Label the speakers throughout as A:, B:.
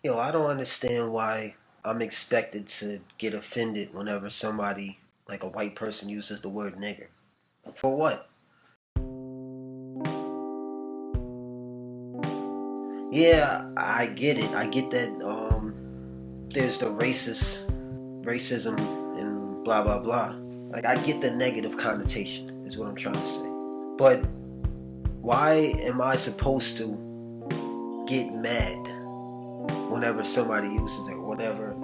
A: Yo, I don't understand why I'm expected to get offended whenever somebody, like a white person, uses the word nigger. For what? Yeah, I get it. I get that there's the racism and blah blah blah. Like I get the negative connotation is what I'm trying to say. But why am I supposed to get mad whenever somebody uses it, whenever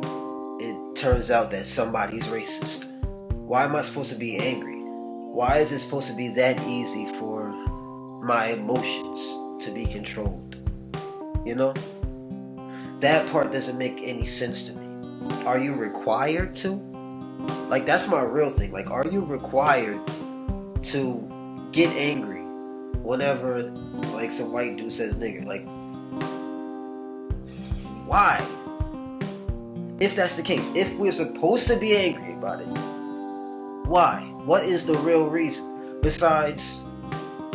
A: it turns out that somebody's racist? Why am I supposed to be angry? Why is it supposed to be that easy for my emotions to be controlled? You know? That part doesn't make any sense to me. Are you required to? Like, that's my real thing. Like, are you required to get angry whenever, like, some white dude says nigger? Like, why? If that's the case, if we're supposed to be angry about it, why? What is the real reason? Besides,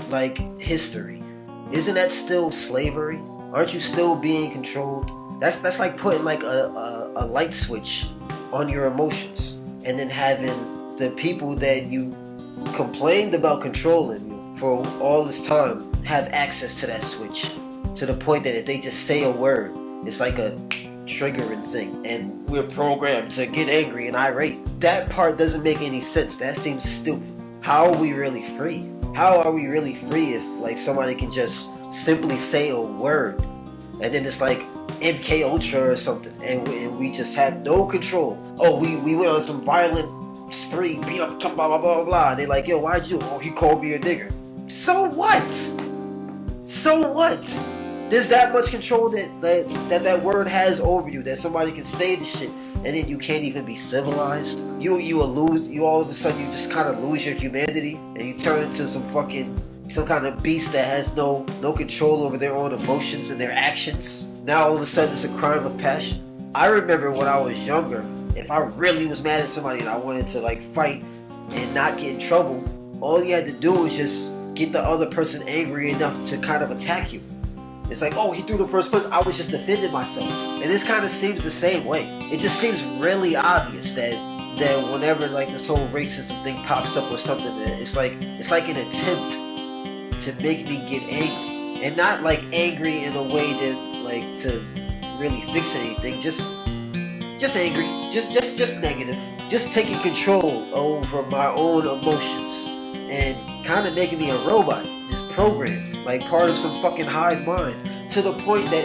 A: like, history. Isn't that still slavery? Aren't you still being controlled? That's like putting like a light switch on your emotions and then having the people that you complained about controlling you for all this time have access to that switch, to the point that if they just say a word, it's like a triggering thing and we're programmed to get angry and irate. That part doesn't make any sense. That seems stupid. How are we really free? How are we really free if like somebody can just simply say a word and then it's like MK Ultra or something and we just have no control? Oh, we went on some violent spree, beat up, blah blah blah blah. And they're like, yo, why'd you? Oh, he called me a nigger. So what? So what? There's that much control that word has over you, that somebody can say the shit and then you can't even be civilized. You all of a sudden you just kind of lose your humanity and you turn into some kind of beast that has no control over their own emotions and their actions. Now all of a sudden it's a crime of passion. I remember when I was younger, if I really was mad at somebody and I wanted to like fight and not get in trouble, all you had to do was just get the other person angry enough to kind of attack you. It's like, oh, he threw the first punch, I was just defending myself. And this kind of seems the same way. It just seems really obvious that whenever like this whole racism thing pops up or something, it's like an attempt to make me get angry. And not like angry in a way that like to really fix anything, just angry, just negative, just taking control over my own emotions and kind of making me a robot, just programmed, like part of some fucking hive mind, to the point that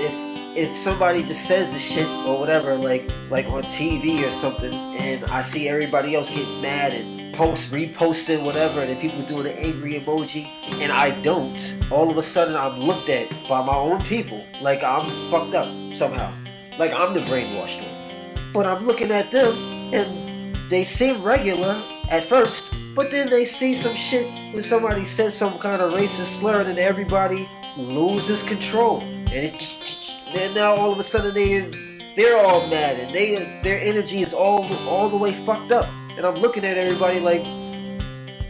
A: if somebody just says the shit or whatever, like on TV or something, and I see everybody else getting mad and reposting whatever, and then people doing an angry emoji, and I don't, all of a sudden I'm looked at by my own people like I'm fucked up somehow, like I'm the brainwashed one. But I'm looking at them and they seem regular at first, but then they see some shit when somebody says some kind of racist slur and everybody loses control. And now all of a sudden they're all mad and their energy is all the way fucked up. And I'm looking at everybody like,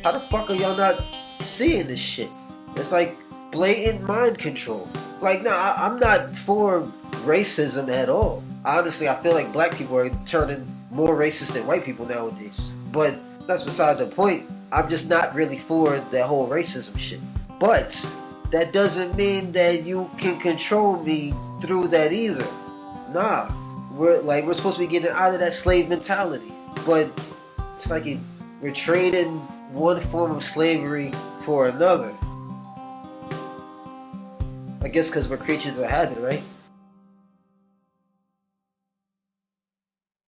A: how the fuck are y'all not seeing this shit? It's like blatant mind control. Like, no, I'm not for racism at all. Honestly, I feel like black people are turning more racist than white people nowadays. But that's beside the point. I'm just not really for that whole racism shit. But that doesn't mean that you can control me through that either. Nah, we're supposed to be getting out of that slave mentality. But it's like we're trading one form of slavery for another. I guess because we're creatures of habit, right?